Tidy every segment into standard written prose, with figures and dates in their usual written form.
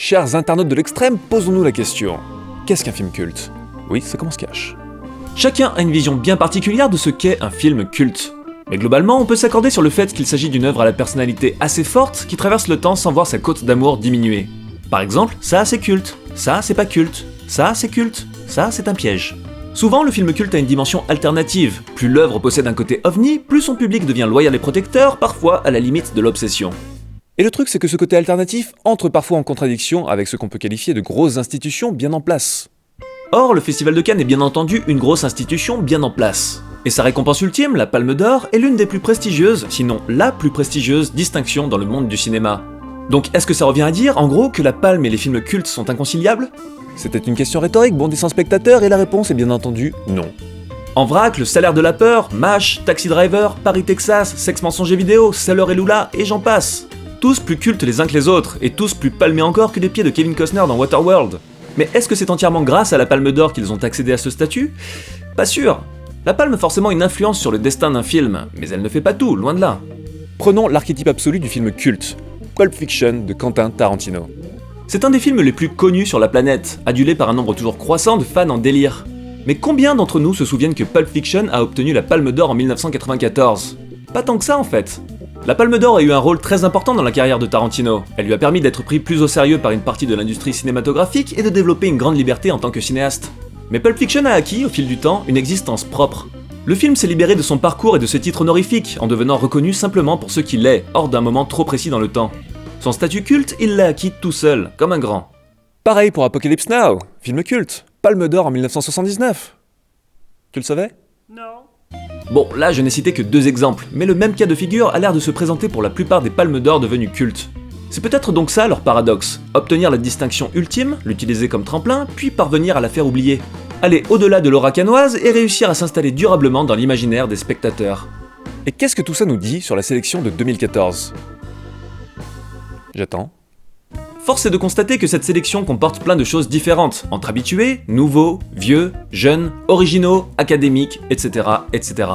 Chers internautes de l'extrême, posons-nous la question. Qu'est-ce qu'un film culte? Oui, c'est comment on se cache. Chacun a une vision bien particulière de ce qu'est un film culte. Mais globalement, on peut s'accorder sur le fait qu'il s'agit d'une œuvre à la personnalité assez forte qui traverse le temps sans voir sa cote d'amour diminuer. Par exemple, ça c'est culte, ça c'est pas culte, ça c'est culte, ça c'est un piège. Souvent, le film culte a une dimension alternative. Plus l'œuvre possède un côté ovni, plus son public devient loyal et protecteur, parfois à la limite de l'obsession. Et le truc, c'est que ce côté alternatif entre parfois en contradiction avec ce qu'on peut qualifier de grosses institutions bien en place. Or, le Festival de Cannes est bien entendu une grosse institution bien en place. Et sa récompense ultime, la Palme d'Or, est l'une des plus prestigieuses, sinon la plus prestigieuse distinction dans le monde du cinéma. Donc est-ce que ça revient à dire, en gros, que la Palme et les films cultes sont inconciliables? C'était une question rhétorique, bondissant spectateur, et la réponse est bien entendu non. En vrac, le Salaire de la peur, MASH, Taxi Driver, Paris Texas, Sexe Mensonger Vidéo, Sailor et Lula, et j'en passe. Tous plus cultes les uns que les autres, et tous plus palmés encore que les pieds de Kevin Costner dans Waterworld. Mais est-ce que c'est entièrement grâce à la Palme d'Or qu'ils ont accédé à ce statut? Pas sûr. La Palme a forcément une influence sur le destin d'un film, mais elle ne fait pas tout, loin de là. Prenons l'archétype absolu du film culte, Pulp Fiction de Quentin Tarantino. C'est un des films les plus connus sur la planète, adulé par un nombre toujours croissant de fans en délire. Mais combien d'entre nous se souviennent que Pulp Fiction a obtenu la Palme d'Or en 1994? Pas tant que ça en fait. La Palme d'Or a eu un rôle très important dans la carrière de Tarantino. Elle lui a permis d'être pris plus au sérieux par une partie de l'industrie cinématographique et de développer une grande liberté en tant que cinéaste. Mais Pulp Fiction a acquis, au fil du temps, une existence propre. Le film s'est libéré de son parcours et de ses titres honorifiques, en devenant reconnu simplement pour ce qu'il est, hors d'un moment trop précis dans le temps. Son statut culte, il l'a acquis tout seul, comme un grand. Pareil pour Apocalypse Now, film culte, Palme d'Or en 1979. Tu le savais? Non. Bon, là je n'ai cité que 2 exemples, mais le même cas de figure a l'air de se présenter pour la plupart des Palmes d'Or devenues cultes. C'est peut-être donc ça leur paradoxe, obtenir la distinction ultime, l'utiliser comme tremplin, puis parvenir à la faire oublier. Aller au-delà de l'aura cannoise et réussir à s'installer durablement dans l'imaginaire des spectateurs. Et qu'est-ce que tout ça nous dit sur la sélection de 2014? J'attends. Force est de constater que cette sélection comporte plein de choses différentes, entre habitués, nouveaux, vieux, jeunes, originaux, académiques, etc., etc.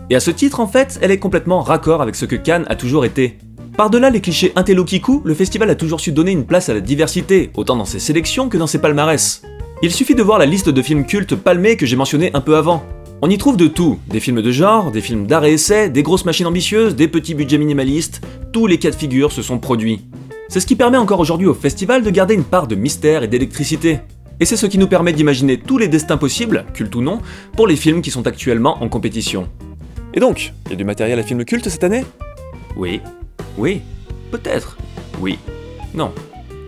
Et à ce titre, en fait, elle est complètement raccord avec ce que Cannes a toujours été. Par-delà les clichés intello kikou, le festival a toujours su donner une place à la diversité, autant dans ses sélections que dans ses palmarès. Il suffit de voir la liste de films cultes palmés que j'ai mentionné un peu avant. On y trouve de tout, des films de genre, des films d'art et essai, des grosses machines ambitieuses, des petits budgets minimalistes, tous les cas de figure se sont produits. C'est ce qui permet encore aujourd'hui au festival de garder une part de mystère et d'électricité. Et c'est ce qui nous permet d'imaginer tous les destins possibles, cultes ou non, pour les films qui sont actuellement en compétition. Et donc, il y a du matériel à film culte cette année? Oui. Oui. Peut-être. Oui. Non.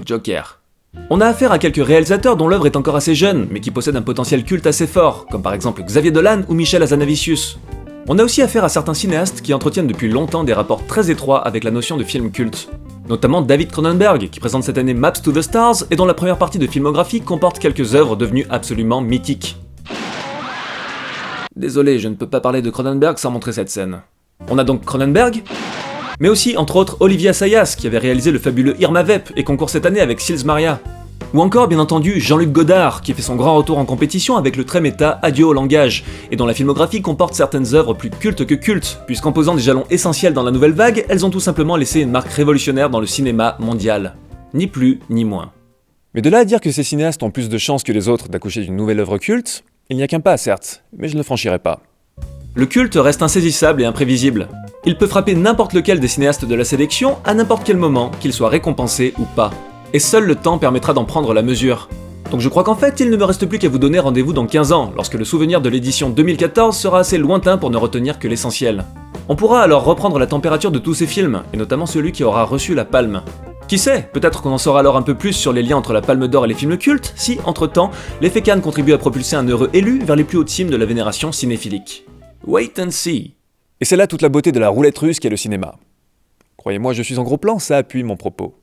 Joker. On a affaire à quelques réalisateurs dont l'œuvre est encore assez jeune, mais qui possèdent un potentiel culte assez fort, comme par exemple Xavier Dolan ou Michel Hazanavicius. On a aussi affaire à certains cinéastes qui entretiennent depuis longtemps des rapports très étroits avec la notion de film culte. Notamment David Cronenberg, qui présente cette année Maps to the Stars et dont la première partie de filmographie comporte quelques œuvres devenues absolument mythiques. Désolé, je ne peux pas parler de Cronenberg sans montrer cette scène. On a donc Cronenberg, mais aussi entre autres Olivier Assayas, qui avait réalisé le fabuleux Irma Vep et concourt cette année avec Sils Maria. Ou encore, bien entendu, Jean-Luc Godard, qui fait son grand retour en compétition avec le très méta Adieu au langage, et dont la filmographie comporte certaines œuvres plus cultes que cultes, puisqu'en posant des jalons essentiels dans la nouvelle vague, elles ont tout simplement laissé une marque révolutionnaire dans le cinéma mondial. Ni plus, ni moins. Mais de là à dire que ces cinéastes ont plus de chances que les autres d'accoucher d'une nouvelle œuvre culte, il n'y a qu'un pas, certes, mais je ne le franchirai pas. Le culte reste insaisissable et imprévisible. Il peut frapper n'importe lequel des cinéastes de la sélection à n'importe quel moment, qu'il soit récompensé ou pas. Et seul le temps permettra d'en prendre la mesure. Donc je crois qu'en fait, il ne me reste plus qu'à vous donner rendez-vous dans 15 ans, lorsque le souvenir de l'édition 2014 sera assez lointain pour ne retenir que l'essentiel. On pourra alors reprendre la température de tous ces films, et notamment celui qui aura reçu la palme. Qui sait, peut-être qu'on en saura alors un peu plus sur les liens entre la Palme d'Or et les films cultes, si, entre-temps, l'effet Cannes contribue à propulser un heureux élu vers les plus hautes cimes de la vénération cinéphilique. Wait and see. Et c'est là toute la beauté de la roulette russe qu'est le cinéma. Croyez-moi, je suis en gros plan, ça appuie mon propos.